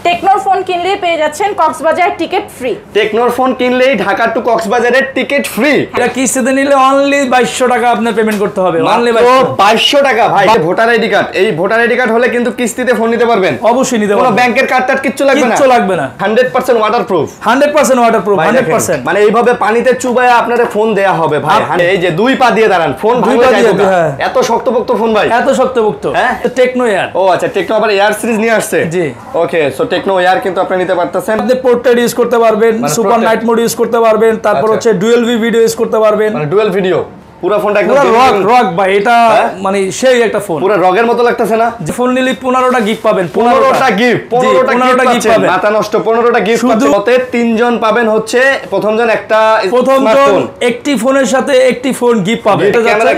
টেকনোর phone কিনলেই পেয়ে যাচ্ছেন কক্সবাজার টিকিট ফ্রি। টেকনোর ফোন কিনলেই ঢাকা টু কক্সবাজারের টিকিট ফ্রি। এটা কিস্তিতে নিলে অনলি 2200 টাকা আপনার পেমেন্ট করতে হবে। অনলি 2200 টাকা ভাই। ভোটার আইডি কার্ড, এই ভোটার আইডি কার্ড হলে কিন্তু কিস্তিতে ফোন নিতে পারবেন। অবশ্যই নিতে পারবেন। কোনো ব্যাংকের কার্ড টার্ড কিচ্ছু লাগবে না। কিচ্ছু লাগবে না। 100% ওয়াটারপ্রুফ। 100% ওয়াটারপ্রুফ। 100%। মানে এইভাবে পানিতে চুবায়া আপনাদের ফোন দেয়া হবে ভাই। এই যে দুই পা দিয়ে দাঁড়ান, ফোন ভাঙবে যাবে। এত শক্তপোক্ত ফোন ভাই। এত শক্তপোক্ত। হ্যাঁ, টেকনো এয়ার। ও আচ্ছা, টেকনো আবার এয়ার সিরিজ নিয়ে আসছে। জি। ওকে, সো টেকনো এয়ার কিন্তু আপনি নিতে পারতেছেন। আপনি পোর্ট্রেট ইউজ করতে পারবেন, সুপার নাইট মোড ইউজ করতে পারবেন, তারপর হচ্ছে ডুয়াল ভি ভিডিও ইউজ করতে পারবেন। মানে ডুয়াল ভিডিও পুরো ফোনটা একদম রক ভাই। এটা মানে সেই একটা ফোন, পুরো রগের মতো লাগতেছে না? যে ফোন নিলে 15টা গিফট পাবেন। 15টা গিফট পাবেন। মাথা নষ্ট, 15টা গিফট পাচ্ছেন। মতে তিনজন পাবেন হচ্ছে প্রথমজন একটি ফোনের সাথে একটি ফোন গিফট পাবেন।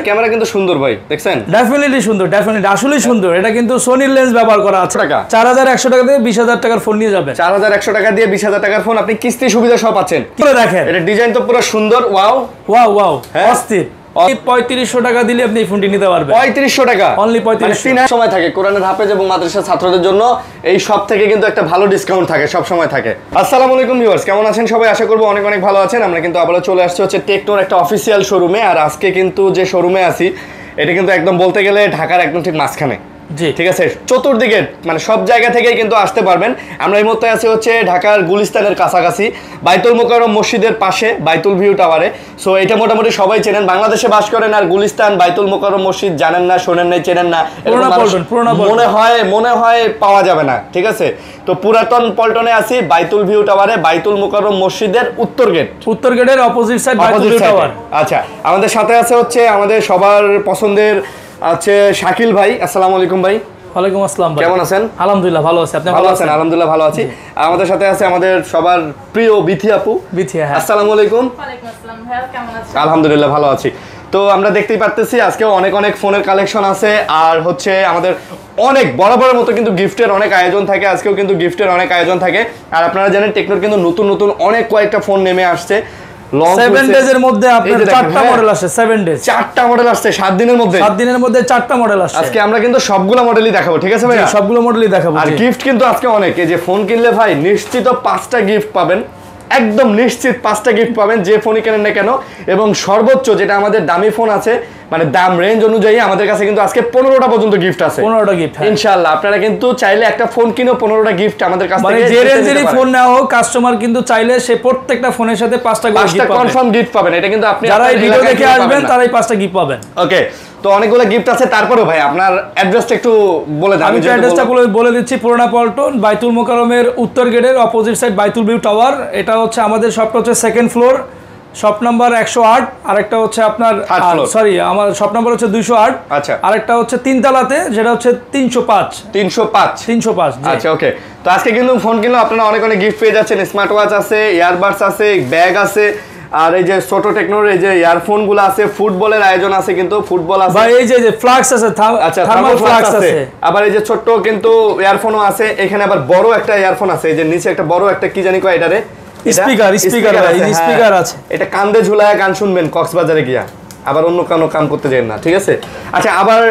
ক্যামেরা কিন্তু সুন্দর ভাই, দেখছেন? ডেফিনেটলি সুন্দর, ডেফিনেটলি আসলেই সুন্দর। এটা কিন্তু সোনির লেন্স ব্যবহার করা আছে। 4100 টাকা দিয়ে 20000 টাকার ফোন নিয়ে যাবেন। 4100 টাকা দিয়ে 20000 টাকার ফোন আপনি কিস্তি সুবিধা সব পাচ্ছেন। দেখেন এটা ডিজাইন তো পুরো সুন্দর। ওয়াও ওয়াও ওয়াও, অস্থির। 3500 টাকা দিলে আপনি এই ফোনটি নিতে পারবেন। 3500 টাকা অনলি 3500। সময় থাকে কোরআনের হাফেজ এবং মাদ্রাসা ছাত্রদের জন্য এই সব থেকে কিন্তু একটা ভালো ডিসকাউন্ট থাকে, সব সময় থাকে। আসসালামু আলাইকুম ভিউয়ার্স, কেমন আছেন সবাই? আশা করব অনেক অনেক ভালো আছেন। আমরা কিন্তু আবারো চলে আসছি হচ্ছে টেকনোর একটা অফিসিয়াল শোরুমে। আর আজকে কিন্তু যে শোরুমে আছি এটা কিন্তু একদম বলতে গেলে ঢাকার একদম ঠিক মাঝখানে। জি ঠিক আছে, চতুর্দিকে মানে সব জায়গা থেকেই কিন্তু আসতে পারবেন। আমরা এই মুহূর্তে আছি হচ্ছে ঢাকার গুলিস্তানের কাছাকাছি, বাইতুল মোকাররম মসজিদের পাশে, বাইতুল ভিউ টাওয়ারে। সো এটা মোটামুটি সবাই চেনেন, বাংলাদেশে বাস করেন আর গুলিস্তান বাইতুল মোকাররম মসজিদ জানেন না, শোনেন নাই, চেনেন না, মনে হয় পাওয়া যাবে না। ঠিক আছে, তো পুরাতন পল্টনে আছি বাইতুল ভিউ টাওয়ারে, বাইতুল মোকাররম মসজিদের উত্তর গেটের অপোজিট সাইড বাইতুল ভিউ টাওয়ার। আচ্ছা, আমাদের সাথে আছে হচ্ছে আমাদের সবার পছন্দের আছে শাকিল ভাই। আসসালামু আলাইকুম ভাই। ওয়ালাইকুম আসসালাম ভাই, কেমন আছেন? আলহামদুলিল্লাহ ভালো আছি। আপনি ভালো আছেন? আলহামদুলিল্লাহ ভালো আছি। আমাদের সাথে আছে আমাদের সবার প্রিয় বিথি আপু। আসসালামু আলাইকুম। ওয়ালাইকুম আসসালাম ভাই, কেমন আছেন? আলহামদুলিল্লাহ ভালো আছি। তো আমরা দেখতেই পারতেছি আজকে অনেক অনেক ফোনের কালেকশন আছে। আর হচ্ছে আমাদের অনেক বরাবরের মতো কিন্তু গিফটের অনেক আয়োজন থাকে। আজকেও কিন্তু গিফটের অনেক আয়োজন থাকে। আর আপনারা জানেন টেকনোর কিন্তু নতুন নতুন অনেক কয়েকটা ফোন নেমে আসছে। 7 ডেজের মধ্যে আপনার 4টা মডেল আসছে। 7 ডেজ 4টা মডেল আসছে 7 দিনের মধ্যে। 7 দিনের মধ্যে 4টা মডেল আসছে। আজকে আমরা কিন্তু সবগুলো মডেলই দেখাবো। ঠিক আছে ভাই? সবগুলো মডেলই দেখাবো। আর গিফট কিন্তু আজকে অনেক। এই যে ফোন কিনলে ভাই নিশ্চিত 5টা গিফট পাবেন, একদম নিশ্চিত 5টা গিফট পাবেন যে ফোনই কেনেন না কেন। এবং সর্বোচ্চ যেটা আমাদের দামি ফোন আছে, মানে দাম রেঞ্জ অনুযায়ী আমাদের কাছে কিন্তু আজকে 15টা পর্যন্ত গিফট আছে। 15টা গিফট ইনশাআল্লাহ। আপনারা কিন্তু চাইলে একটা ফোন কিনো, 15টা গিফট আমাদের কাছ থেকে, মানে যে রেঞ্জেরই ফোন নাও হোক, কাস্টমার কিন্তু চাইলে সে প্রত্যেকটা ফোনের সাথে 5টা গিফট কনফার্ম গিফট পাবেন। এটা কিন্তু আপনি যারা এই ভিডিও দেখে আসবেন তারাই 5টা গিফট পাবেন। ওকে, তো অনেকগুলো গিফট আছে। তারপরেও ভাই আপনার অ্যাড্রেসটা একটু বলে দেন। আমি অ্যাড্রেসটা বলে দিচ্ছি। পুরানা পল্টন বাইতুল মোকাররমের উত্তর গেটের অপোজিট সাইড বাইতুল ভিউ টাওয়ার। এটা হচ্ছে আমাদের শপটা হচ্ছে সেকেন্ড ফ্লোর, শপ নাম্বার 108। আরেকটা হচ্ছে আপনার সরি আমার শপ নাম্বার হচ্ছে 208। আচ্ছা, আরেকটা হচ্ছে তিনতলাতে যেটা হচ্ছে 305। আচ্ছা ওকে। তো আজকে কিন্তু ফোন কিনলে আপনারা অনেক অনেক গিফট পেয়ে যাচ্ছেন। স্মার্ট ওয়াচ আছে, ইয়ারবাডস আছে, ব্যাগ আছে, আর এই যে ছোট টেকনোর এই যে ইয়ারফোন গুলো আছে, ফুটবলের আয়োজন আছে, কিন্তু ফুটবল আছে ভাই। এই যে ফ্লাক্স আছে, আচ্ছা থার্মাল ফ্লাক্স আছে। আবার এই যে ছোট কিন্তু ইয়ারফোনও আছে। এখানে আবার বড় একটা ইয়ারফোন আছে, এই যে নিচে একটা বড় একটা কি জানি কয় এটারে স্পিকার আছে। এটা কান্দে ঝুলায় গান শুনবেন কক্সবাজারে গিয়া, আবার অন্য কোনো কাম করতে যাবেন না। ঠিক আছে, আচ্ছা। আবার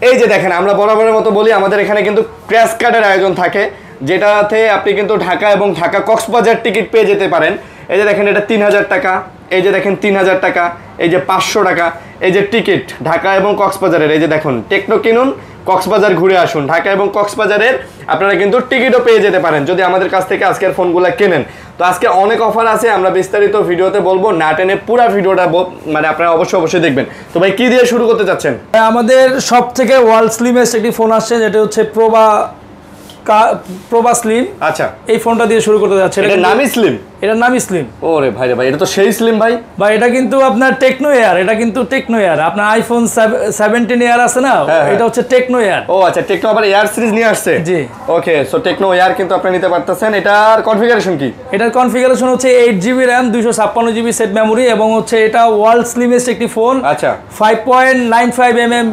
এই যে দেখেন, আমরা বরাবরের মতো বলি আমাদের এখানে কিন্তু ক্র্যাশ কার্ডের আয়োজন থাকে, যেটাতে আপনি কিন্তু ঢাকা এবং ঢাকা কক্সবাজার টিকিট পেয়ে যেতে পারেন। এই যে দেখেন, এটা 3000 টাকা, এই যে দেখেন 3000 টাকা, এই যে 500 টাকা, এই যে টিকিট ঢাকা এবং কক্সবাজারের। এই যে দেখুন, টেকনো কিনুন, কক্সবাজার ঘুরে আসুন। ঢাকা এবং কক্সবাজারের আপনারা কিন্তু টিকিটও পেয়ে যেতে পারেন যদি আমাদের কাছ থেকে আজকের ফোনগুলো কেনেন। তো আজকে অনেক অফার আছে, আমরা বিস্তারিত ভিডিওতে বলবো, না টেনে পুরো ভিডিওটা মানে আপনারা অবশ্যই দেখবেন। তো ভাই কি দিয়ে শুরু করতে চাচ্ছেন? আমাদের সব থেকে ওয়ার্ল্ড স্লিমেস্ট একটি ফোন আসছে, যেটা হচ্ছে প্রোবা স্লিম। আচ্ছা, এই ফোনটা দিয়ে শুরু করতে যাচ্ছে। এটার নামই স্লিম? এটার নামই স্লিম। ওরে ভাই রে ভাই, এটা তো সেই স্লিম ভাই। ভাই এটা কিন্তু আপনার টেকনো এয়ার। এটা কিন্তু টেকনো এয়ার। আপনার আইফোন 17 এয়ার আছে না, এটা হচ্ছে টেকনো এয়ার। ও আচ্ছা, টেকনো আবার এয়ার সিরিজ নিয়ে আসছে। জি ওকে, সো টেকনো এয়ার কিন্তু আপনি নিতে পারতেছেন। এটার কনফিগারেশন কি? এটার কনফিগারেশন হচ্ছে 8GB RAM 256GB set memory, এবং হচ্ছে এটা ওয়ার্ল্ড স্লিমেস্ট একটি ফোন। আচ্ছা, 5.95mm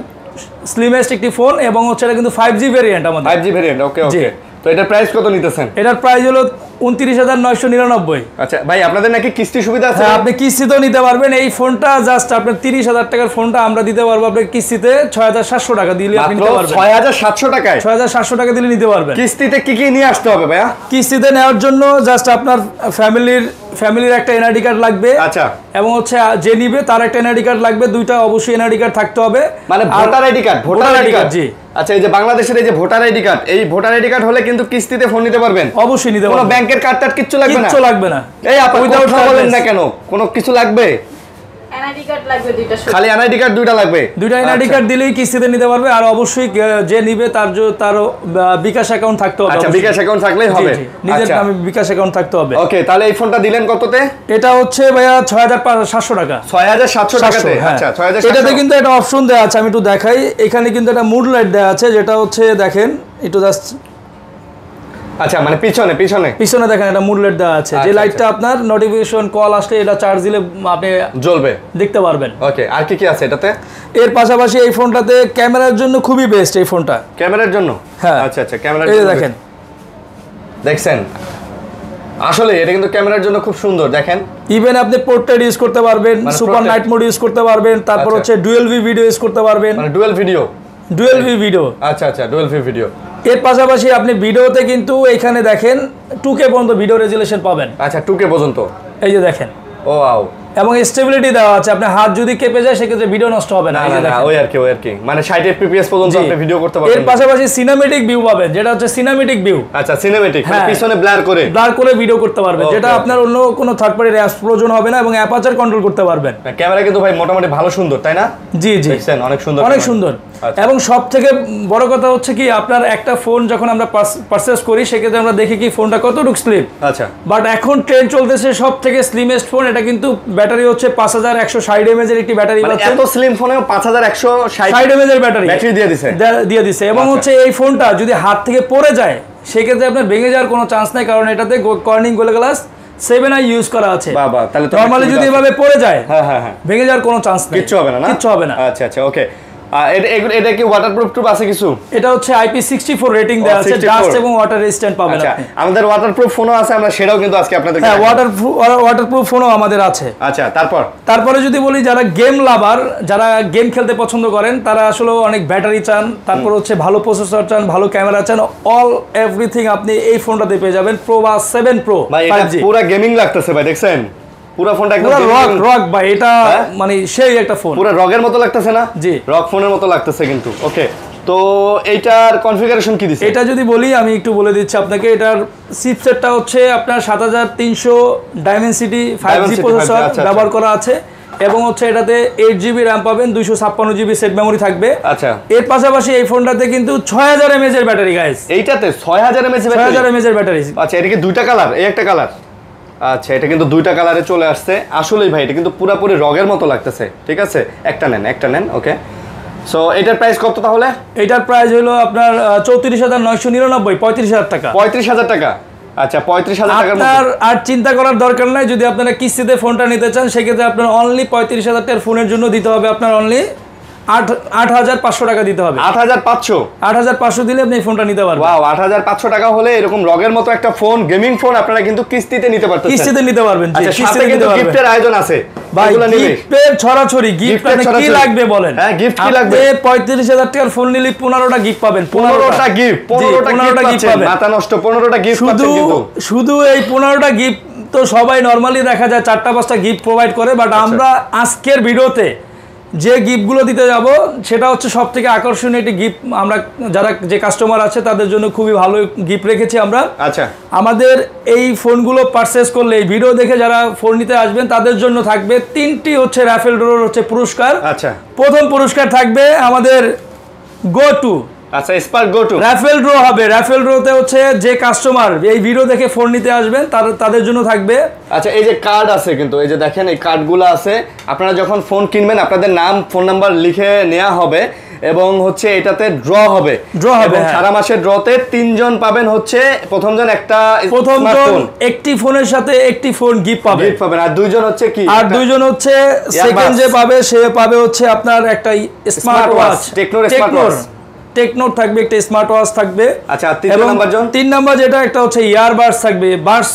স্লিমেস্ট একটি ফোন, এবং হচ্ছে এটা কিন্তু 5G ভেরিয়েন্ট আমাদের। 5G variant. ওকে ওকে। তো এটার প্রাইস কত নিতেছেন? এটার প্রাইস হলো 29,999। আচ্ছা ভাই, আপনাদের নাকি কিস্তি সুবিধা আছে? হ্যাঁ, আপনি কিস্তিতেও নিতে পারবেন। এই ফোনটা জাস্ট আপনার 30,000 টাকার ফোনটা আমরা দিতে পারবো আপনার কিস্তিতে 6,700 টাকা দিলে আপনি নিতে পারবেন। 6,700 টাকায়? 6,700 টাকা দিলে নিতে পারবেন। কিস্তিতে কি কি নিয়ে আসতে হবে ভাইয়া? কিস্তিতে নেওয়ার জন্য জাস্ট আপনার ফ্যামিলির একটা এনআইডি কার্ড লাগবে। আচ্ছা। এবং হচ্ছে যে নিবে তার একটা এনআইডি কার্ড লাগবে, দুইটা অবশ্যই এনআইডি কার্ড থাকতে হবে। মানে voter ID card? Voter ID card, জি। আচ্ছা, এই যে বাংলাদেশের এই যে ভোটার আইডি কার্ড, এই ভোটার আইডি কার্ড হলে কিন্তু কিস্তিতে ফোন নিতে পারবেন? অবশ্যই নিতে পারবেন। কোনো ব্যাংকের কার্ড টার্ড কিচ্ছু লাগবে না? কিচ্ছু লাগবে না। এই আপনি কথা বলেন না কেন? কোনো কিছু লাগবে? এনআইডি কার্ড লাগবে দুইটা, খালি এনআইডি কার্ড দুইটা লাগবে? দুইটা এনআইডি কার্ড দিলেই কিস্তিতে নিতে পারবে। আর অবশ্যই যে নিবে তার বিকাশ অ্যাকাউন্ট থাকতে হবে। আচ্ছা, বিকাশ অ্যাকাউন্ট থাকলেই হবে? নিজের নামে বিকাশ অ্যাকাউন্ট থাকতে হবে। ওকে, তাহলে এই ফোনটা দিলেন কততে? এটা হচ্ছে ভাইয়া 6,700 টাকা। 6,700 টাকাতে? আচ্ছা, 6,700। এটাতে কিন্তু একটা অপশন দেওয়া আছে, আমি একটু দেখাই। এখানে কিন্তু একটা মুড লাইট দেওয়া আছে, যেটা হচ্ছে দেখেন একটু জাস্ট, আচ্ছা, মানে পিছনে দেখেন একটা মুড লাইট দেওয়া আছে, যে লাইটটা আপনার নোটিফিকেশন কল আসলে এটা চার্জ দিলে আপনি জ্বলবে, দেখতে পারবেন। ওকে, আর কি কি আছে এটাতে? এর পাশাপাশি এই ফোনটাতে ক্যামেরার জন্য খুবই বেস্ট। এই ফোনটা ক্যামেরার জন্য? হ্যাঁ, আচ্ছা আচ্ছা, ক্যামেরার জন্য দেখেন, দেখছেন আসলে এটা কিন্তু ক্যামেরার জন্য খুব সুন্দর। দেখেন, ইভেন আপনি পোর্ট্রেট ইউজ করতে পারবেন, সুপার নাইট মোড ইউজ করতে পারবেন, তারপর হচ্ছে ডুয়াল ভি ভিডিও ইউজ করতে পারবেন। মানে ডুয়াল ভি ভিডিও? আচ্ছা আচ্ছা, ডুয়াল ভি ভিডিও। এর পাশাপাশি আপনি ভিডিওতে কিন্তু এখানে দেখেন 2K পর্যন্ত ভিডিও রেজুলেশন পাবেন। আচ্ছা, 2K পর্যন্ত? এই যে দেখেন, ও ওয়াও। এবং স্টেবিলিটি দেওয়া আছে, আপনি হাত যদি কেঁপে যায় সেক্ষেত্রে ভিডিও নষ্ট হবে না। এই যে দেখেন, ওই আর কি মানে 60 fps পর্যন্ত আপনি ভিডিও করতে পারবেন। এর পাশাপাশি সিনেমেটিক ভিউ পাবেন, যেটা হচ্ছে সিনেমেটিক ভিউ। আচ্ছা, সিনেমেটিক মানে পিছনে ব্লার করে ভিডিও করতে পারবেন, যেটা আপনার অন্য কোনো থার্ড পার্টির অ্যাপস প্রয়োজন হবে না, এবং অ্যাপারচার কন্ট্রোল করতে পারবেন। ক্যামেরা কিন্তু ভাই মোটামুটি ভালো সুন্দর, তাই না? জি জি, দেখছেন অনেক সুন্দর, অনেক সুন্দর। এবং সবথেকে বড় কথা হচ্ছে কি, আপনার একটা ফোন যখন আমরা পারচেজ করি সেক্ষেত্রে আমরা দেখি কি ফোনটা কতটুকু স্লিম। আচ্ছা, বাট এখন ট্রেন্ড চলতেছে সবথেকে স্লিমেস্ট ফোন। এটা কিন্তু ব্যাটারি হচ্ছে 5160 mAh এর একটি ব্যাটারি পাচ্ছেন। এত স্লিম ফোনেও 5160 mAh এর ব্যাটারি দিয়ে দিছে। এবং হচ্ছে এই ফোনটা যদি হাত থেকে পড়ে যায় সেক্ষেত্রে আপনার ভেঙে যাওয়ার কোনো চান্স নাই, কারণ এটাতে Corning gold glass 7i use করা আছে। বাবা, তাহলে নরমালি যদি এভাবে পড়ে যায় ভেঙে যাওয়ার কোনো চান্স নেই, কিচ্ছু হবে না, কিচ্ছু হবে না। আচ্ছা আচ্ছা, ওকে। এটা কি ওয়াটারপ্রুফ আছে কিছু? এটা হচ্ছে IP64 রেটিং দেওয়া আছে, ডাস্ট এবং ওয়াটার রেজিস্ট্যান্ট পাবেন আপনি। আমাদের ওয়াটারপ্রুফ ফোনও আছে, আমরা সেটাও কিন্তু আজকে আপনাদের ওয়াটারপ্রুফ ফোনও আমাদের আছে। আচ্ছা, তারপরে যদি বলি যারা গেম লাভার, যারা গেম খেলতে পছন্দ করেন, তারা আসলে অনেক ব্যাটারি চান, তারপর হচ্ছে ভালো প্রসেসর চান, ভালো ক্যামেরা চান, অল এভরিথিং আপনি এই ফোনটাতে পেয়ে যাবেন। প্রো বা 7 প্রো। ভাই এটা পুরো গেমিং লাগতেছে ভাই, দেখছেন পুরো ফোনটা একদম রক ভাই, এটা মানে সেই একটা ফোন, পুরো রগের মতো লাগতেছে না? জি, রক ফোনের মতো লাগতেছে কিন্তু। ওকে, তো এইটার কনফিগারেশন কি দিছে? এটা যদি বলি আমি একটু বলে দিচ্ছি আপনাকে। এটার চিপসেটটা হচ্ছে আপনার 7300 ডাইমেনসিটি 5G প্রসেসর ব্যবহার করা আছে, এবং হচ্ছে এটাতে 8GB RAM পাবেন, 256GB সেট মেমরি থাকবে। আচ্ছা, এর পাশাপাশি এই ফোনটাতে কিন্তু 6000 mAh এর ব্যাটারি গাইস। এইটাতে 6000 mAh এর ব্যাটারি। আচ্ছা, এটা কি দুইটা কালার? এই একটা কালার। আচ্ছা, এটা কিন্তু দুইটা কালারে চলে আসছে। আসলেই ভাই এটা কিন্তু পুরোপুরি রগের মতো লাগতেছে। ঠিক আছে, একটা নেন। ওকে, সো এটার প্রাইস কত তাহলে? এটার প্রাইস হলো আপনার 34,999, 35,000 টাকা। 35,000 টাকা? আচ্ছা, 35,000 টাকার মধ্যে আপনার আর চিন্তা করার দরকার নাই। যদি আপনারা কিস্তিতে ফোনটা নিতে চান সেক্ষেত্রে আপনার অনলি 35,000 টাকার ফোনের জন্য দিতে হবে আপনার অনলি 8,500 টাকা দিতে হবে। 8,500 দিলে আপনি এই ফোনটা নিতে পারবেন। ওয়াও, 8,500 টাকা হলে এরকম রগের মতো একটা ফোন, গেমিং ফোন আপনারা কিন্তু কিস্তিতে নিতে পারতেছেন। কিস্তিতে নিতে পারবেন। আচ্ছা, সাথে কিন্তু গিফটের আয়োজন আছে ভাই, গিফটের ছড়াছড়ি। গিফট আপনাকে কি লাগবে বলেন? হ্যাঁ, গিফট কি লাগবে? 35,000 টাকার ফোন নিলে 15টা গিফট পাবেন। 15টা গিফট, 15টা গিফট পাবেন। মাথা নষ্ট, 15টা গিফট পাচ্ছেন। কিন্তু শুধু এই 15টা গিফট তো সবাই নরমালি দেখা যায় 4টা-5টা গিফট প্রোভাইড করে, বাট আমরা আজকের ভিডিওতে যে গিফটগুলো দিতে যাব সেটা হচ্ছে সবথেকে আকর্ষণীয় একটি গিফট। আমরা যে কাস্টমার আছে তাদের জন্য খুবই ভালো গিফট রেখেছি আমরা। আচ্ছা, আমাদের এই ফোনগুলো পারচেজ করলে, এই ভিডিও দেখে যারা ফোন নিতে আসবেন তাদের জন্য থাকবে 3টি হচ্ছে রাফেল ড্রোর হচ্ছে পুরস্কার। আচ্ছা, প্রথম পুরস্কার থাকবে আমাদের GoTo। আচ্ছা, স্পার্ক GoTo রাফেল ড্র হবে। রাফেল ড্রতে হচ্ছে যে কাস্টমার এই ভিডিও দেখে ফোন নিতে আসবেন তাদের জন্য থাকবে। আচ্ছা, এই যে কার্ড আছে, কিন্তু এই যে দেখেন এই কার্ডগুলো আছে, আপনারা যখন ফোন কিনবেন আপনাদের নাম ফোন নাম্বার লিখে নেওয়া হবে, এবং হচ্ছে এটাতে ড্র হবে। সারা মাসের ড্রতে 3 জন পাবেন। হচ্ছে প্রথমজন একটি ফোনের সাথে একটি ফোন গিফট পাবেন, আর 2 জন হচ্ছে কি, আর 2 জন হচ্ছে সেকেন্ড যে পাবে সে পাবে হচ্ছে আপনার একটা স্মার্ট ওয়াচ, টেকনোর স্মার্ট ওয়াচ। টেকনোট থাকবে, একটা স্মার্ট ওয়াচ থাকবে। আচ্ছা, তিন নাম্বার যেটা একটা হচ্ছে ইয়ারবাডস থাকবে, বাডস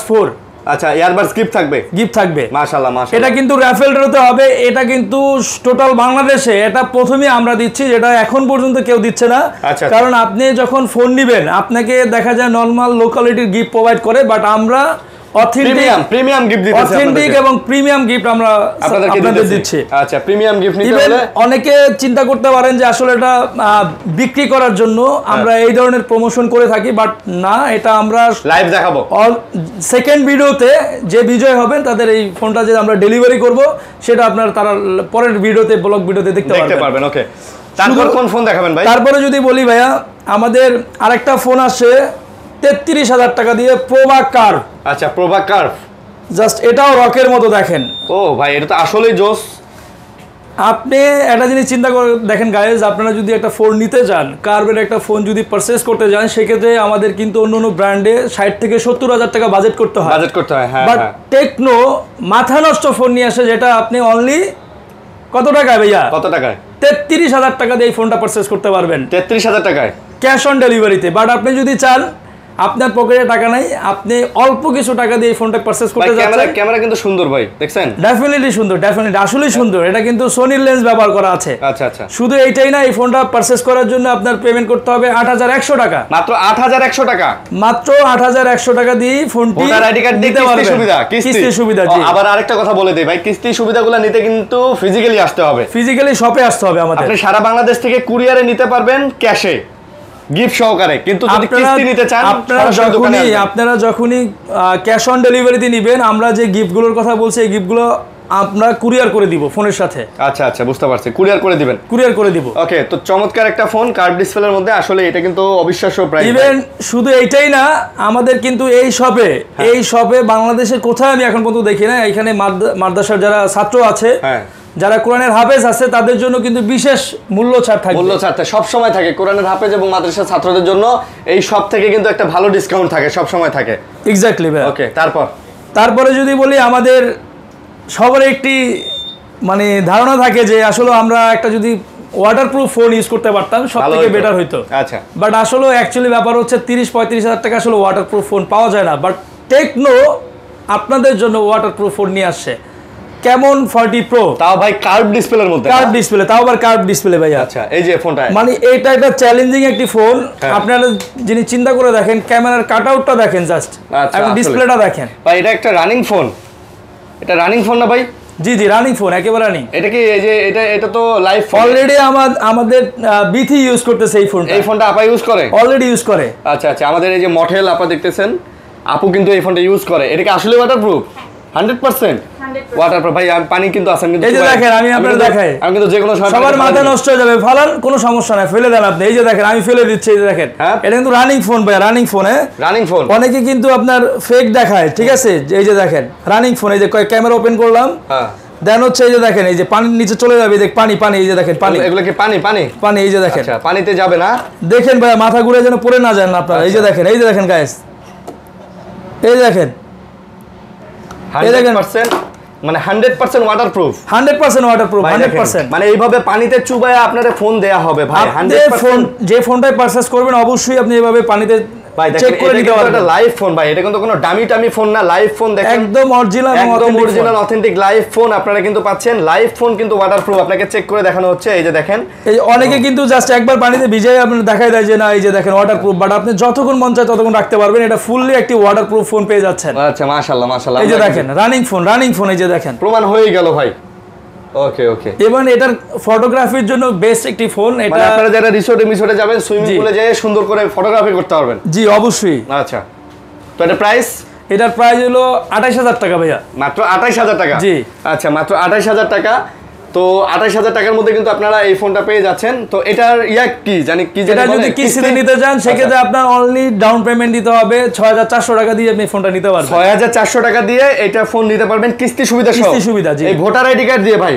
4। আচ্ছা, ইয়ারবাডস গিফট থাকবে মাশাআল্লাহ মাশাআল্লাহ। এটা কিন্তু রাফেল ড্রতে হবে, এটা কিন্তু টোটাল বাংলাদেশে এটা প্রথমেই আমরা দিচ্ছি, যেটা এখন পর্যন্ত কেউ দিচ্ছে না। কারণ আপনি যখন ফোন নেবেন আপনাকে দেখা যায় নরমাল লোকালিটির গিফট প্রোভাইড করে, বাট আমরা প্রিমিয়াম গিফট দিচ্ছি, অথেন্টিক এবং প্রিমিয়াম গিফট আমরা আপনাদের দিচ্ছি। আচ্ছা, প্রিমিয়াম গিফট নিতে হলে অনেকে চিন্তা করতে পারেন যে আসলে এটা বিক্রি করার জন্য আমরা এই ধরনের প্রমোশন করে থাকি, বাট না, এটা আমরা লাইভ দেখাবো। সেকেন্ড ভিডিওতে যে বিজয় হবেন তাদের এই ফোনটা যে আমরা ডেলিভারি করব সেটা আপনারা তারা পরের ভিডিওতে, ব্লগ ভিডিওতে দেখতে পারবেন। ওকে, তারপর কোন ফোন দেখাবেন ভাই? তারপরে যদি বলি ভাইয়া, আমাদের আরেকটা ফোন আসে 33,000 টাকা দিয়ে, প্রোভা কার্ভ। আচ্ছা, প্রোভা কার্ভ, জাস্ট এটাও রকের মতো দেখেন। ও ভাই, এটা তো আসলেই জোস। আপনি একটা জিনিস চিন্তা করে দেখেন গাইজ, আপনারা যদি একটা ফোন নিতে চান, কার্ভের একটা ফোন যদি পারচেজ করতে যান, সেক্ষেত্রে আমাদের কিন্তু অন্য ব্র্যান্ডে 60 থেকে 70,000 টাকা বাজেট করতে হয়। হ্যাঁ। বাট টেকনো মাথা নষ্ট ফোন নিয়ে আসে, যেটা আপনি অনলি কত টাকায় ভাইয়া? কত টাকায়? 33,000 টাকা দিয়ে এই ফোনটা পারচেজ করতে পারবেন। 33,000 টাকায় ক্যাশ অন ডেলিভারিতে। বাট আপনি যদি চান, আপনার পকেটে টাকা নাই, আপনি অল্প কিছু টাকা দিয়ে এই ফোনটা পারচেজ করতে যাচ্ছেন। ক্যামেরা কিন্তু সুন্দর ভাই, দেখছেন? ডেফিনেটলি সুন্দর, ডেফিনেটলি আসলেই সুন্দর। এটা কিন্তু সোনির লেন্স ব্যবহার করা আছে। আচ্ছা। শুধু এইটাই না, এই ফোনটা পারচেজ করার জন্য আপনার পেমেন্ট করতে হবে 8,100 টাকা। মাত্র 8,100 টাকা? মাত্র 8,100 টাকা দিয়ে ফোনটি ভোটার আইডি কার্ড দিতে পারবেন। কিস্তি সুবিধা। জি, আবার আরেকটা কথা বলে দেই ভাই, কিস্তি সুবিধাগুলো নিতে কিন্তু ফিজিক্যালি আসতে হবে, ফিজিক্যালি শপে আসতে হবে আমাদের। আপনি সারা বাংলাদেশ থেকে কুরিয়ারে নিতে পারবেন ক্যাশে, গিফট সহকারে, কিন্তু যদি কিস্তি নিতে চান আপনারা যখনই ক্যাশ অন ডেলিভারিতে নেবেন, আমরা যে গিফটগুলোর কথা বলছি এই গিফটগুলো আমরা কুরিয়ার করে দিব ফোনের সাথে। আচ্ছা, বুঝতে পারছি, কুরিয়ার করে দিব। ওকে, তো চমৎকার একটা ফোন কার্ভ ডিসপ্লের মধ্যে, আসলে এটা কিন্তু অবিশ্বাস্য প্রাইস। ইভেন শুধু এইটাই না, আমাদের কিন্তু এই শপে বাংলাদেশের কোথায় আমি এখন পর্যন্ত দেখি না, এখানে মাদ্রাসার যারা ছাত্র আছে, যারা কোরআনের হাফেজ আছে, তাদের জন্য কিন্তু বিশেষ মূল্য ছাড় থাকে। সব সময় থাকে কোরআনের হাফেজ এবং মাদ্রাসার ছাত্রদের জন্য এই সব থেকে কিন্তু একটা ভালো ডিসকাউন্ট থাকে, সব সময় থাকে। এক্স্যাক্টলি ভাই। ওকে, তারপরে যদি বলি, আমাদের সবার একটি মানে ধারণা থাকে যে আসলে আমরা একটা যদি ওয়াটারপ্রুফ ফোন ইউজ করতে পারতাম সবথেকে বেটার হইতো। আচ্ছা, বাট আসলে অ্যাকচুয়ালি ব্যাপার হচ্ছে 30-35,000 টাকা আসলে ওয়াটারপ্রুফ ফোন পাওয়া যায় না। বাট টেকনো আপনাদের জন্য ওয়াটারপ্রুফ ফোন নিয়ে আসছে, কেমন 40 প্রো, তাও ভাই কার্ভ ডিসপ্লের মধ্যে, তাও আবার কার্ভ ডিসপ্লে ভাই। আচ্ছা, এই যে ফোনটা, মানে এটা একটা চ্যালেঞ্জিং একটি ফোন। আপনারা যিনি চিন্তা করে দেখেন, ক্যামেরার কাটআউটটা দেখেন জাস্ট, এবং ডিসপ্লেটা দেখেন ভাই। এটা একটা রানিং ফোন, এটা রানিং ফোন না ভাই? জি, রানিং ফোন, একেবারে রানিং। এটা কি এই যে এটা তো লাইভ অলরেডি আমাদের বিথি ইউজ করতেছে এই ফোনটা আপা ইউজ করে, অলরেডি ইউজ করে। আচ্ছা, আমাদের এই যে মডেল আপা দেখতেছেন, আপু কিন্তু এই ফোনটা ইউজ করে। এটা কি আসলে ওয়াটারপ্রুফ? 100% ওয়াটারপ্রুফ ভাই। আমি পানি কিন্তু আছে, এই যে দেখেন, আমি আপনাদের দেখাই, আমি কিন্তু যে কোনো সময়, সবার মাথা নষ্ট হয়ে যাবে, ফালান কোনো সমস্যা নাই, ফেলে দেন আপনি। এই যে দেখেন, আমি ফেলে দিচ্ছি, এই যে দেখেন, এটা কিন্তু রানিং ফোন ভাই, রানিং ফোন। Running phone. অনেকে কিন্তু আপনার ফেক দেখায়, ঠিক আছে? এই যে দেখেন রানিং ফোন, এই যে ক্যামেরা ওপেন করলাম, দেন হচ্ছে এই যে দেখেন, এই যে পানির নিচে চলে যাবে, দেখ পানি, এই যে দেখেন পানি, এগুলো কি পানি, এই যে দেখেন। আচ্ছা, পানিতে যাবে না, দেখেন ভাই, মাথা ঘুরে যেন পড়ে না যান আপনারা। এই যে দেখেন গাইস, এই দেখেন 100%, মানে 100% ওয়াটারপ্রুফ, 100% মানে এইভাবে পানিতে চুবায় আপনাদের ফোন দেয়া হবে ভাই। 100% যে ফোনটাই পারচেজ করবেন অবশ্যই আপনি এইভাবে পানিতে চেক করে নিতে পারবেন। এটা লাইভ ফোন ভাই, এটা কিন্তু কোনো ডামি ফোন না, লাইভ ফোন। দেখেন, একদম অরিজিনাল অথেন্টিক লাইভ ফোন আপনারা কিন্তু পাচ্ছেন। লাইভ ফোন কিন্তু ওয়াটারপ্রুফ, আপনাকে চেক করে দেখানো হচ্ছে। এই যে দেখেন, এই অনেকে কিন্তু জাস্ট একবার পানিতে ভিজিয়ে আপনি দেখাই দেয় যে না, এই যে দেখেন ওয়াটারপ্রুফ, বাট আপনি যতক্ষণ মন চায় ততক্ষণ রাখতে পারবেন। এটা ফুললি একটি ওয়াটারপ্রুফ ফোন পেয়ে যাচ্ছেন। আচ্ছা, মাশাআল্লাহ। এই যে দেখেন রানিং ফোন, এই যে দেখেন, প্রমাণ হয়ে গেল ভাই। ওকে, এবং এটার ফটোগ্রাফির জন্য বেস্ট একটি ফোন। এটা আপনারা যারা রিসোর্টে যাবেন, সুইমিং পুলে যেয়ে সুন্দর করে ফটোগ্রাফি করতে পারবেন। জি, অবশ্যই। আচ্ছা, তো এটার প্রাইস হলো 28,000 টাকা ভাইয়া। মাত্র 28,000 টাকা? জি। আচ্ছা, মাত্র 28,000 টাকা। তো 28,000 টাকার মধ্যে কিন্তু আপনারা এই ফোনটা পেয়ে যাচ্ছেন। তো এটার এটা যদি কিস্তিতে নিতে চান, সেক্ষেত্রে আপনার অনলি ডাউন পেমেন্ট দিতে হবে 6,400 টাকা দিয়ে আপনি ফোনটা নিতে পারবেন। 6,400 টাকা দিয়ে এটা ফোন নিতে পারবেন কিস্তি সুবিধা। জি, এই ভোটার আইডি কার্ড দিয়ে ভাই,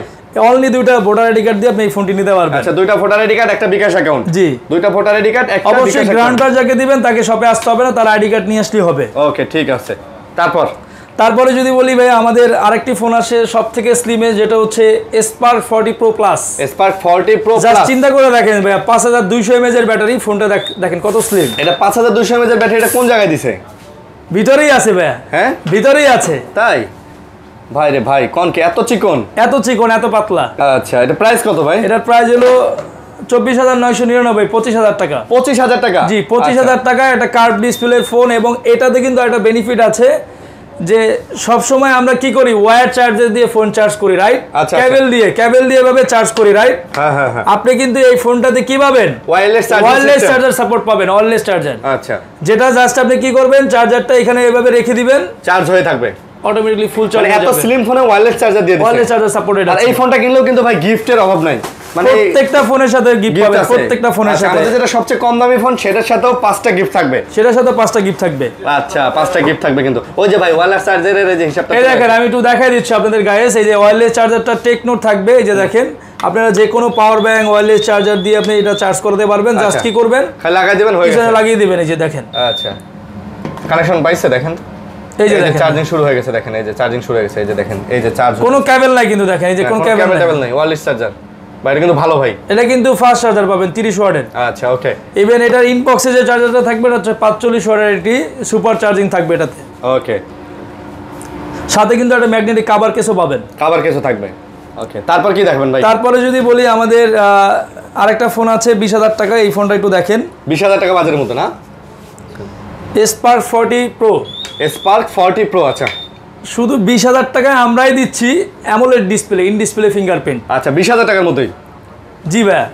অনলি দুইটা ভোটার আইডি কার্ড দিয়ে আপনি এই ফোনটি নিতে পারবেন। আচ্ছা, দুইটা ভোটার আইডি কার্ড, একটা বিকাশ অ্যাকাউন্ট। জি, দুইটা ভোটার আইডি কার্ড, একটা বিকাশ অ্যাকাউন্ট। অবশ্যই গ্রান্টার যাকে দিবেন তাকে শপে আসতে হবে না, তার আইডি কার্ড নিয়ে আসলেই হবে। ওকে, ঠিক আছে। তারপরে যদি বলি ভাই আমাদের আরেকটি ফোন আসে সবথেকে স্লিমে, যেটা হচ্ছে spark 40 pro plus. Spark 40 pro plus, just চিন্তা করে দেখেন ভাই, 5200 mAh এর ব্যাটারি, ফোনটা দেখেন কত স্লিম। এটা 5200 mAh এর ব্যাটারি, এটা কোন জায়গায় দিছে? ভিতরেই আছে ভাই। হ্যাঁ ভিতরেই আছে। তাই ভাই রে ভাই, কোন কি এত চিকন, এত চিকন, এত পাতলা। আচ্ছা, এটা প্রাইস কত ভাই? এটার প্রাইস হলো 24,999, 25,000 টাকা। 25,000 টাকা? জি 25,000 টাকা। এটা কার্ভ ডিসপ্লের ফোন, এবং এটাতে কিন্তু একটা বেনিফিট আছে যে সব সময় আমরা কি করি, ওয়্যার চার্জার দিয়ে ফোন চার্জ করি, রাইট? কেবল দিয়ে ভাবে চার্জ করি, রাইট? হ্যাঁ। আপনি কিন্তু এই ফোনটাতে কি পাবেন, ওয়্যারলেস চার্জার সাপোর্ট পাবেন, ওয়্যারলেস চার্জার। আচ্ছা, যেটা জাস্ট আপনি কি করবেন, চার্জারটা এখানে এভাবে রেখে দিবেন, চার্জ হয়ে থাকবে অটোমেটিক্যালি ফুল চার্জ হয়ে যাবে। এত স্লিম ফোনে ওয়্যারলেস চার্জার দিয়ে দিয়েছে, ওয়্যারলেস চার্জার সাপোর্টেড আছে। আর এই ফোনটা কিনলেও কিন্তু ভাই গিফটের অভাব নাই, মানে প্রত্যেকটা ফোনের সাথে গিফট পাবেন, প্রত্যেকটা ফোনের সাথে। আমাদের যেটা সবচেয়ে কম দামি ফোন, সেটার সাথেও 5টা গিফট থাকবে, সেটার সাথে 5টা গিফট থাকবে। আচ্ছা, 5টা গিফট থাকবে কিন্তু। ওই যে ভাই ওয়্যারলেস চার্জারের যে হিসাবটা, এই দেখেন আমি একটু দেখাই দিচ্ছি আপনাদের গাইস। এই যে ওয়্যারলেস চার্জারটা টেকনোর থাকবে, এই যে দেখেন, আপনারা যে কোনো পাওয়ার ব্যাংক ওয়্যারলেস চার্জার দিয়ে আপনি এটা চার্জ করতে পারবেন। জাস্ট কি করবেন, খালি লাগাই দিবেন, হয়ে গেছে, লাগিয়ে দিবেন। এই যে দেখেন, আচ্ছা কানেকশন পাইছে, দেখেন এই যে চার্জিং শুরু হয়ে গেছে, দেখেন এই যে চার্জিং শুরু হয়ে গেছে, এই যে দেখেন এই যে চার্জ, কোনো কেবল নাই কিন্তু, দেখেন এই যে কোনো কেবল নাই, ওয়্যারলেস চার্জার। ভাই এটা কিন্তু ভালো ভাই, এটা কিন্তু ফাস্ট চার্জার পাবেন 30 ওয়াটের। আচ্ছা ওকে। ইভেন এটার ইনবক্সে যে চার্জারটা থাকবে এটা হচ্ছে 45 ওয়াটের, এটি সুপার চার্জিং থাকবে এটাতে। ওকে, সাথে কিন্তু একটা ম্যাগনেটিক কভার কেসও পাবেন, কভার কেসও থাকবে। ওকে, তারপর কি দেখবেন ভাই? তারপরে যদি বলি আমাদের আরেকটা ফোন আছে 20,000 টাকা, এই ফোনটা একটু দেখেন। 20,000 টাকা বাজারের মতো না? Spark 40 pro. স্পার্ক 40 প্রো, আচ্ছা শুধু 20,000 টাকায় আমরাই দিচ্ছি AMOLED display, in display fingerprint. আচ্ছা 20,000 টাকার মতোই? জি ভাই,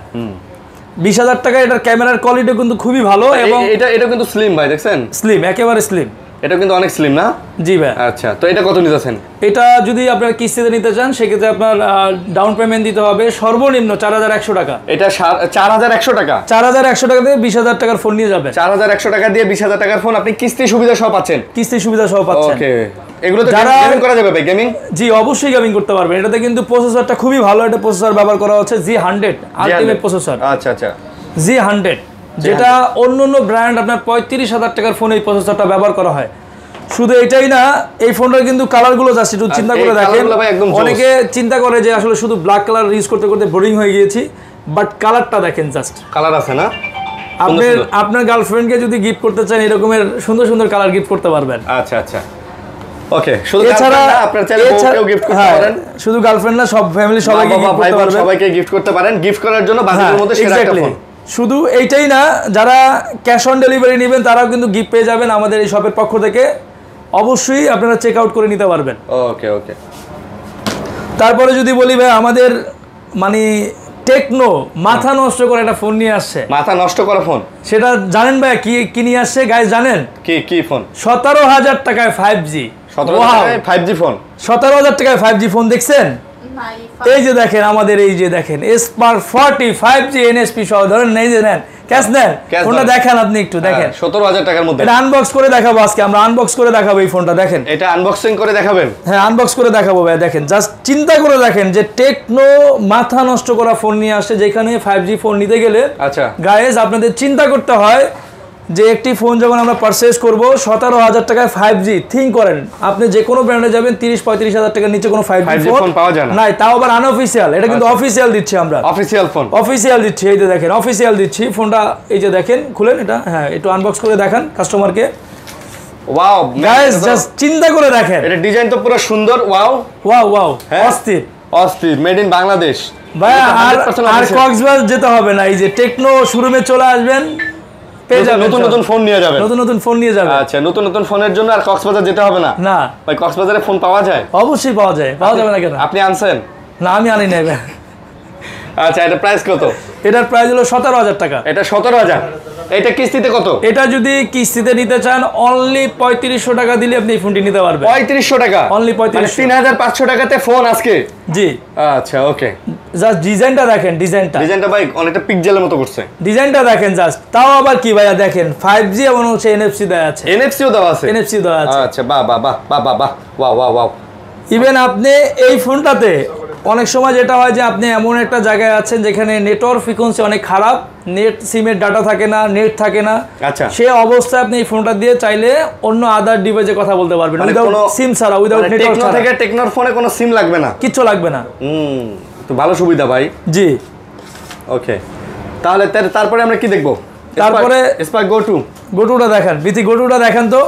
20,000 টাকা। এটার ক্যামেরার কোয়ালিটি কিন্তু খুবই ভালো, এবং এটা কিন্তু স্লিম ভাই, দেখছেন? স্লিম, একেবারে স্লিম। এটা কিন্তু অনেক স্লিম না? জি ভাই। আচ্ছা, তো এটা কত নিতেছেন? এটা যদি আপনার কিস্তিতে নিতে চান, সেক্ষেত্রে আপনার ডাউন পেমেন্ট দিতে হবে সর্বনিম্ন 4,100 টাকা। এটা 4,100 টাকা? 4,100 টাকা দিয়ে 20,000 টাকার ফোন নিয়ে যাবেন। 4,100 টাকা দিয়ে 20,000 টাকার ফোন আপনি কিস্তি সুবিধা সহ পাচ্ছেন? কিস্তি সুবিধা সহ পাচ্ছেন। ওকে, এগুলো তো গেমিং করা যাবে ভাই? গেমিং? জি অবশ্যই গেমিং করতে পারবেন। এটাতে কিন্তু প্রসেসরটা খুবই ভালো, একটা প্রসেসর ব্যবহার করা হচ্ছে G100 আলটিমেট প্রসেসর। আচ্ছা আচ্ছা, G100, যেটা অন্য ব্র্যান্ড আপনার 35,000 টাকার ফোনে এই প্রসেসরটা ব্যবহার করা হয়। শুধু এটাই না, এই ফোনটার কিন্তু কালারগুলো জাস্ট একটু চিন্তা করে দেখেন। অনেকে চিন্তা করে যে আসলে শুধু ব্ল্যাক কালার ইউজ করতে করতে বোরিং হয়ে গিয়েছি, বাট কালারটা দেখেন, জাস্ট কালার আছে না? আপনার গার্লফ্রেন্ডকে যদি গিফট করতে চান, এরকমের সুন্দর সুন্দর কালার গিফট করতে পারবেন। আচ্ছা আচ্ছা, ওকে। শুধু এছাড়া আপনার চাইলে বউকেও গিফট করতে পারেন, শুধু গার্লফ্রেন্ড না, সব ফ্যামিলি সবাইকে গিফট করতে পারবেন, সবাইকে গিফট করতে পারেন। গিফট করার জন্য বাজেটের মধ্যে সেরা একটা ফোন। শুধু এইটাই না, যারা ক্যাশ অন ডেলিভারি নেবেন তারাও কিন্তু গিফট পেয়ে যাবেন আমাদের এই শপের পক্ষ থেকে। অবশ্যই আপনারা চেক আউট করে নিতে পারবেন। ওকে ওকে। তারপরে যদি বলি ভাই, আমাদের মানে টেকনো মাথা নষ্ট করে একটা ফোন নিয়ে আসছে। মাথা নষ্ট করা ফোন? সেটা জানেন ভাই কি নিয়ে আসছে গাইস, জানেন কি ফোন? 17,000 টাকায় 5G। 17,000 টাকায় 5G ফোন? 17,000 টাকায় 5G ফোন দেখছেন? এই যে দেখেন, আমাদের এই যে দেখেন স্পার্ক 40 5G NSP সহ, ধরেন এই যে নেন, ক্যাশ নেন, ফোনটা দেখেন, আপনি একটু দেখেন। 17,000 টাকার মধ্যে? এটা আনবক্স করে দেখাবো আজকে, আমরা আনবক্স করে দেখাবো এই ফোনটা, দেখেন। এটা আনবক্সিং করে দেখাবেন? হ্যাঁ, আনবক্স করে দেখাবো ভাই। দেখেন, জাস্ট চিন্তা করে দেখেন যে টেকনো মাথা নষ্ট করা ফোন নিয়ে আসছে, যেখানে 5G ফোন নিতে গেলে আচ্ছা গাইস আপনাদের চিন্তা করতে হয় যে একটি ফোন যখন আমরা পারচেজ করব 17,000 টাকায় 5G, থিঙ্ক করেন আপনি যে কোনো ব্র্যান্ডে যাবেন 30-35,000 টাকার নিচে কোনো 5G ফোন পাওয়া যায় না। নাই, তাও আবার আনঅফিশিয়াল। এটা কিন্তু অফিশিয়াল দিচ্ছি আমরা, অফিশিয়াল ফোন, অফিশিয়াল দিচ্ছি। এই যে দেখেন, অফিশিয়াল দিচ্ছি ফোনটা। এই যে দেখেন, খুলেন এটা, হ্যাঁ একটু আনবক্স করে দেখান কাস্টমারকে। ওয়াও গাইস, জাস্ট চিন্তা করে দেখেন, এটা ডিজাইন তো পুরো সুন্দর। ওয়াও ওয়াও ওয়াও, অস্থির অস্থির, মেড ইন বাংলাদেশ ভাই। আর কক্সবাজার যেতে হবে না, এই যে টেকনো শোরুমে চলে আসবেন, নতুন নতুন ফোন নিয়ে যাবেন, নতুন নতুন ফোন নিয়ে যাবেন। আচ্ছা, নতুন নতুন ফোনের জন্য আর কক্সবাজার যেতে হবে না? না ভাই, কক্সবাজারে ফোন পাওয়া যায়? অবশ্যই পাওয়া যায়, পাওয়া যাবে না কেন? আপনি আনছেন? না, আমি আনি নাই ভাই। আচ্ছা, এটা প্রাইস কত? এটার প্রাইস হলো 17,000 টাকা। এটা 17,000? এটা কিস্তিতে কত? এটা যদি কিস্তিতে নিতে চান, অনলি 3500 টাকা দিলে আপনি এই ফোনটি নিতে পারবেন। 3500 টাকা? অনলি 3500। 3,500 টাকাতে ফোন আজকে? জি। আচ্ছা ওকে। জাস্ট ডিজাইনটা দেখেন, ডিজাইনটা ভাই অনেকটা পিক্সেলের মতো করছে। ডিজাইনটা দেখেন জাস্ট, তাও আবার কি ভাইয়া দেখেন, 5G এবং হচ্ছে NFC দেওয়া আছে। NFCও দেওয়া আছে? NFC দেওয়া আছে। আচ্ছা, বাহ বাহ বাহ বাহ বাহ, ওয়াও ওয়াও ওয়াও। ইভেন আপনি এই ফোনটাতে অনেক সময় যেটা হয় যে আপনি এমন একটা জায়গায় আছেন যেখানে নেটওয়ার্ক ফ্রিকোয়েন্সি অনেক খারাপ, নেট সিমের ডাটা থাকে না, নেট থাকে না, আচ্ছা সেই অবস্থায় আপনি এই ফোনটা দিয়ে চাইলে অন্য আদার ডিভাইসে কথা বলতে পারবেন উইদাউট সিম ছাড়া, উইদাউট নেটওয়ার্ক ছাড়া। থেকে টেকনোর ফোনে কোনো সিম লাগবে না, কিচ্ছু লাগবে না। তো ভালো সুবিধা ভাই। জি ওকে, তাহলে তারপরে আমরা কি দেখবো? তারপরে স্পার্ক গোটুটা দেখেন, বিথি গোটুটা দেখেন তো।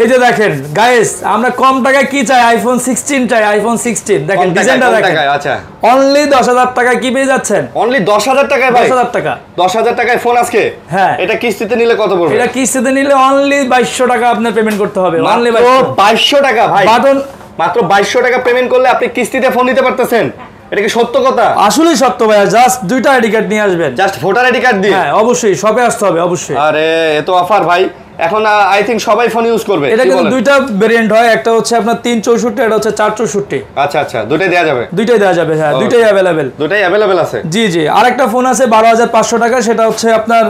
এই যে দেখেন গাইস, আমরা কম টাকায় কি চাই? আইফোন 16 চাই, আইফোন 16 দেখেন, ডিজাইনটা দেখেন। আচ্ছা, অনলি 10,000 টাকায় কি পেয়ে যাচ্ছেন? অনলি 10,000 টাকায় ভাই? 10,000 টাকা, 10,000 টাকায় ফোন আজকে? হ্যাঁ। এটা কিস্তিতে নিলে কত পড়বে? এটা কিস্তিতে নিলে অনলি 2200 টাকা আপনার পেমেন্ট করতে হবে। অনলি 2200 টাকা ভাই? বাটন মাত্র 2200 টাকা পেমেন্ট করলে আপনি কিস্তিতে ফোন নিতে পারতেছেন? এটা কি সত্য কথা? আসলেই সত্য ভাইয়া। জাস্ট দুইটা আইডি কার্ড নিয়ে আসবেন, জাস্ট ভোটার আইডি কার্ড দিয়ে? হ্যাঁ অবশ্যই, শপে আসতে হবে অবশ্যই। আরে এ তো অফার ভাই, এখন আই থিংক সবাই ফোন ইউজ করবে। এটা কিন্তু দুইটা ভেরিয়েন্ট হয়, একটা হচ্ছে আপনার 364, এটা হচ্ছে 464। আচ্ছা আচ্ছা, দুটোই দেওয়া যাবে? দুইটাই দেওয়া যাবে, হ্যাঁ দুইটাই अवेलेबल। দুটোই अवेलेबल আছে? জি জি। আরেকটা ফোন আছে 12,500 টাকা, সেটা হচ্ছে আপনার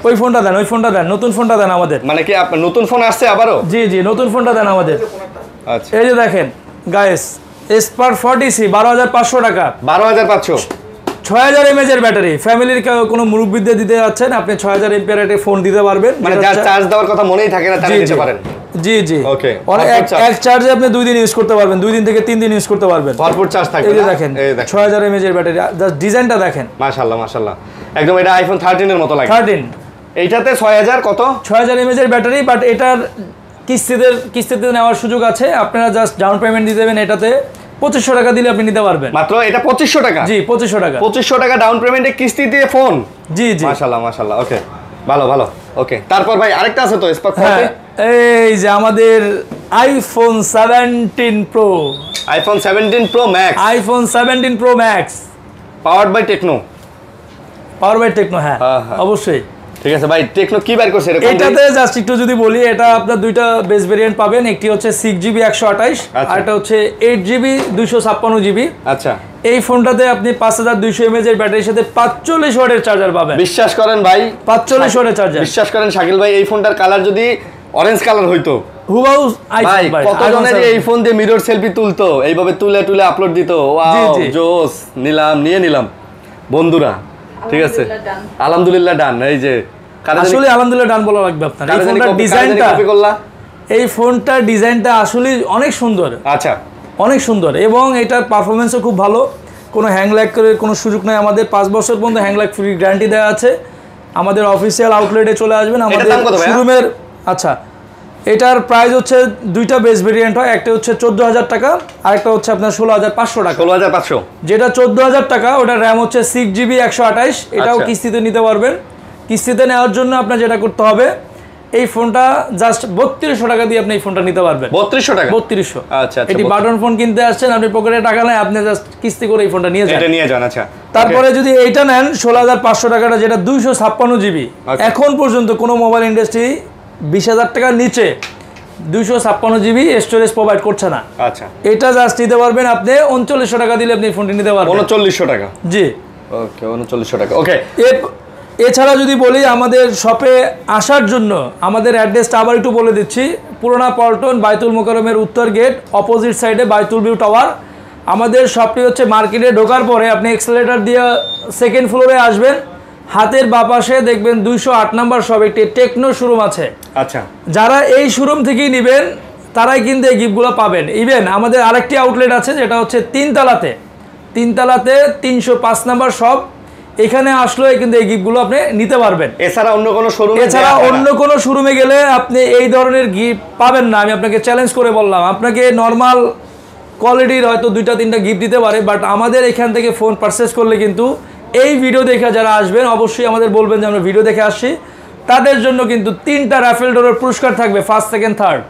ওই ফোনটা দেন, ওই ফোনটা দেন, নতুন ফোনটা দেন আমাদের। মানে কি আপনার নতুন ফোন আসছে আবারও? জি জি, নতুন ফোনটা দেন আমাদের। আচ্ছা, এই যে দেখেন গাইস, এসপার 40C 12,500 টাকা, 12,500, 6000 mAh এর ব্যাটারি। ফ্যামিলির কোনো মুরব্বিদের দিতে যাচ্ছেন, আপনি 6000 mAh এর ফোন দিতে পারবেন। মানে যার চার্জ দেওয়ার কথা মনেই থাকে না তারা দিতে পারেন। জি জি, ওকে। এক চার্জে আপনি 2 দিন ইউজ করতে পারবেন, 2 দিন থেকে 3 দিন ইউজ করতে পারবেন, ভরপুর চার্জ থাকবে। এই যে দেখেন 6000 mAh এর ব্যাটারি, জাস্ট ডিজাইনটা দেখেন। মাশাআল্লাহ মাশাআল্লাহ, একদম এটা আইফোন 13 এর মতো লাগে। 13, এইটাতে 6000 কত? 6000 mAh এর ব্যাটারি, বাট এটার কিস্তিতে নেওয়ার সুযোগ আছে। আপনারা জাস্ট ডাউন পেমেন্ট দিয়ে দেবেন, এটাতে 2500 টাকা দিলে আপনি নিতে পারবেন। মাত্র এটা 2500 টাকা? জি 2500 টাকা, 2500 টাকা ডাউন পেমেন্টে কিস্তি দিয়ে ফোন? জি জি, মাশাআল্লাহ মাশাআল্লাহ। ওকে, ভালো ভালো। ওকে, তারপর ভাই আরেকটা আছে তো স্পার্ক 40? এই যে আমাদের iPhone 17 pro, iPhone 17 pro max, iPhone 17 pro max powered by Tecno. Power by Tecno, হ্যাঁ অবশ্যই। ঠিক আছে ভাই, টেকনো কি বের করছে এরকম? এটাতে জাস্ট একটু যদি বলি, এটা আপনার দুইটা বেস ভেরিয়েন্ট পাবেন, একটি হচ্ছে 6GB 128, আর এটা হচ্ছে 8GB 256GB। আচ্ছা, এই ফোনটাতে আপনি 5200 mAh এর ব্যাটারির সাথে 45 ওয়াটের চার্জার পাবেন। বিশ্বাস করেন ভাই, 45 ওয়াটের চার্জার। বিশ্বাস করেন শাকিল ভাই, এই ফোনটার কালার যদি অরেঞ্জ কালার হইতো, হুবাহু আইফোন ভাই। কত জনের এই ফোন দিয়ে মিরর সেলফি তুলতো, এইভাবে তুলে তুলে আপলোড দিত। ওয়াও জোস, নিয়ে নিলাম বন্ধুরা। ঠিক আছে, আলহামদুলিল্লাহ ডান। এই যে আসলে আলহামদুলিল্লাহ ডান বলা লাগবে আপনার। এই ফোনটার ডিজাইনটা, এই ফোনটার ডিজাইনটা আসলে অনেক সুন্দর। আচ্ছা, অনেক সুন্দর, এবং এটার পারফরমেন্সও খুব ভালো। কোনো হ্যাং ল্যাগ করে কোনো সুযোগ নাই। আমাদের 5 বছর পর্যন্ত হ্যাং ল্যাগ ফ্রি গ্যারান্টি দেওয়া আছে। আমাদের অফিসিয়াল আউটলেটে চলে আসবেন আমাদের শোরুমের। আচ্ছা, এটার প্রাইস হচ্ছে দুইটা বেস ভেরিয়েন্ট হয়, একটা হচ্ছে 14,000 টাকা, আরেকটা হচ্ছে আপনার 16,500 টাকা। 16,500, যেটা 14,000 টাকা ওটার র্যাম হচ্ছে 6GB 128। এটাও কিস্তিতে নিতে পারবেন। কিস্তিতে নেওয়ার জন্য আপনার যেটা করতে হবে, এই ফোনটা জাস্ট 3200 টাকা দিয়ে আপনি এই ফোনটা নিতে পারবেন। 3200 টাকা? 3200। আচ্ছা, এটি বাটন ফোন কিনতে আসছেন, আপনি পকেটে টাকা নাই, আপনি জাস্ট কিস্তি করে এই ফোনটা নিয়ে যান। এটা নিয়ে যান। আচ্ছা, তারপরে যদি এইটা নেন 16,500 টাকাটা, যেটা 256GB, এখন পর্যন্ত কোনো মোবাইল ইন্ডাস্ট্রি 20,000 টাকার নিচে 256GB স্টোরেজ প্রোভাইড করছে না। আচ্ছা, এটা জাস্ট নিতে পারবেন আপনি 3900 টাকা দিলে আপনি ফোনটি নিতে পারবেন। 3900 টাকা? জি। ওকে, 3900 টাকা। ওকে, এছাড়া যদি বলি আমাদের শপে আসার জন্য, আমাদের অ্যাড্রেসটা আবার একটু বলে দিচ্ছি। পুরোনা পল্টন, বাইতুল মোকাররমের উত্তর গেট, অপোজিট সাইডে বাইতুল ভিউ টাওয়ার। আমাদের শপটি হচ্ছে মার্কেটে ঢোকার পরে আপনি এক্সেলেটর দিয়ে সেকেন্ড ফ্লোরে আসবেন, হাতের বাঁ পাশে দেখবেন 208 নম্বর শপ, একটি টেকনো শোরুম আছে। আচ্ছা, যারা এই শোরুম থেকেই নেবেন তারাই কিন্তু এই গিফটগুলো পাবেন। ইভেন আমাদের আরেকটি আউটলেট আছে, যেটা হচ্ছে তিনতলাতে 305 নম্বর শপ। এখানে আসলে কিন্তু এই গিফটগুলো আপনি নিতে পারবেন। এছাড়া অন্য কোনো শোরুমে গেলে আপনি এই ধরনের গিফট পাবেন না। আমি আপনাকে চ্যালেঞ্জ করে বললাম, আপনাকে নর্মাল কোয়ালিটির হয়তো 2-3টা গিফট দিতে পারে, বাট আমাদের এখান থেকে ফোন পারচেস করলে কিন্তু এই ভিডিও দেখে যারা আসবেন অবশ্যই আমাদের বলবেন যে আমরা ভিডিও দেখে আসছি, তাদের জন্য কিন্তু 3টা রাফেল ড্রয়ের পুরস্কার থাকবে, ফার্স্ট, সেকেন্ড, থার্ড।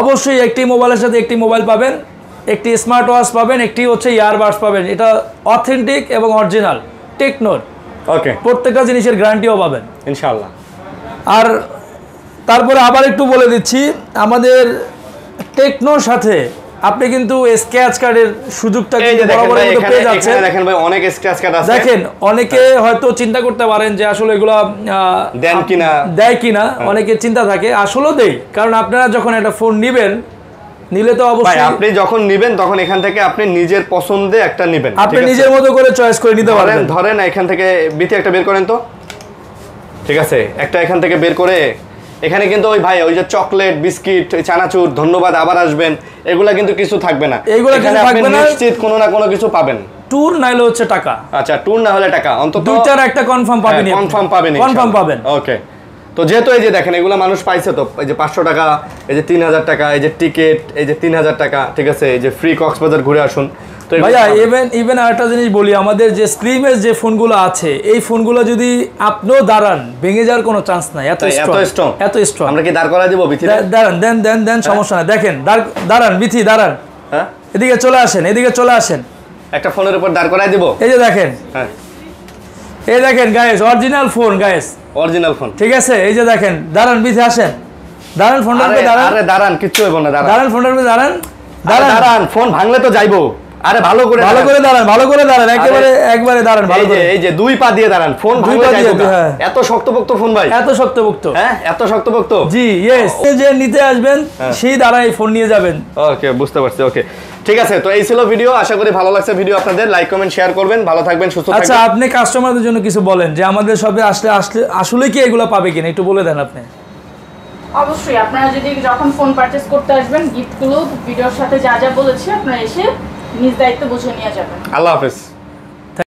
অবশ্যই একটি মোবাইলের সাথে একটি মোবাইল পাবেন, একটি স্মার্ট ওয়াচ পাবেন, একটি হচ্ছে ইয়ারবাডস পাবেন। এটা অথেন্টিক এবং অরিজিনাল টেকনোর। ওকে, প্রত্যেকটা জিনিসের গ্যারান্টিও পাবেন ইনশাআল্লাহ। আর তারপরে আবার একটু বলে দিচ্ছি, আমাদের টেকনোর সাথে আপনি কিন্তু স্ক্র্যাচ কার্ডের সুযোগটা কিন্তু বরাবরের মতো পেয়ে যাচ্ছেন। দেখেন ভাই, অনেক স্ক্র্যাচ কার্ড আছে। দেখেন, অনেকে হয়তো চিন্তা করতে পারেন যে আসলে এগুলো দেয় কিনা, অনেকে চিন্তা থাকে। আসলেও দেয়, কারণ আপনারা যখন একটা ফোন নেবেন নিলে তো ভাই অবশ্যই আপনি যখন নেবেন তখন এখান থেকে আপনি নিজের পছন্দে একটা নেবেন, আপনি নিজের মতো করে চয়েস করে নিতে পারবেন। ধরেন এখান থেকে বিথি একটা বের করেন তো, ঠিক আছে, একটা এখান থেকে বের করে এখানে কিন্তু ওই ভাই ওই যে চকলেট বিস্কিট চানাচুর ধন্যবাদ আবার আসবেন এগুলা কিন্তু কিছু থাকবে না, এগুলা এখানে কিছু আপনি থাকবে না। নিশ্চিত কোনো না কোনো কিছু পাবেন। ট্যুর নাইলে হচ্ছে টাকা, আচ্ছা ট্যুর না হলে টাকা অন্তত দুইটার একটা কনফার্ম পাবেন, কনফার্ম পাবেন, কনফার্ম পাবেন। ওকে। তো যেহেতু এই যে দেখেন এগুলো মানুষ পাইছে, তো এই যে 500 টাকা, এই যে 3000 টাকা, এই যে টিকিট, এই যে 3000 টাকা, ঠিক আছে, এই যে ফ্রি কক্সবাজার ঘুরে আসুন। তো এগুলো ভাইয়া পাবেন। ইভেন আরেকটা জিনিস বলি, আমাদের যে স্ক্রিমের যে ফোনগুলো আছে এই ফোনগুলো যদি আপনিও দাঁড়ান ভেঙে যাওয়ার কোনো চান্স নাই, এত স্ট্রং, এত স্ট্রং। আমরা কি দাঁড় করা দিব বিথি? দাঁড়ান, দেন সমস্যা নাই, দেখেন দাঁড়ান বিথি দাঁড়ান, হ্যাঁ এদিকে চলে আসেন, এদিকে চলে আসেন, একটা ফোনের উপর দাঁড় করায় দিব। এই যে দেখেন, হ্যাঁ এই দেখেন guys, original phone guys, original phone, ঠিক আছে। এই যে দেখেন, দাঁড়ান বিথি আসেন, দাঁড়ান ফোনটার উপরে দাঁড়ান, আরে দাঁড়ান, কিচ্ছু হইব না, দাঁড়ান ফোনটার উপরে দাঁড়ান, দাঁড়ান, ফোন ভাঙলে তো যাইবো। আরে ভালো করে দাঁড়ান, একবারে দাঁড়ান, ভালো করে। এই যে দুই পা দিয়ে দাঁড়ান, ফোন দুই ভাঙলে পা দিয়ে, যাইবো। হ্যাঁ। এত শক্তপোক্ত ফোন ভাই, এত শক্তপোক্ত, হ্যাঁ এত শক্তপোক্ত। জি ইয়েস, যে নিতে আসবেন সেই দ্বারা এই ফোন নিয়ে যাবেন। ওকে, বুঝতে পারছি। ওকে ঠিক আছে, তো এই ছিল ভিডিও। আশা করি ভালো লাগছে ভিডিও আপনাদের। লাইক কমেন্ট শেয়ার করবেন, ভালো থাকবেন, সুস্থ আচ্ছা, থাকবেন। আপনি কাস্টমারদের জন্য কিছু বলেন যে আমাদের শপে আসলে কি এগুলো পাবে কিনা একটু বলে দেন আপনি। অবশ্যই আপনারা যদি যখন ফোন পারচেজ করতে আসবেন গিফটগুলো ভিডিওর সাথে যা যা বলেছি আপনারা এসে নিজ দায়িত্ব বুঝে নিয়ে যাবেন। আল্লাহ হাফেজ।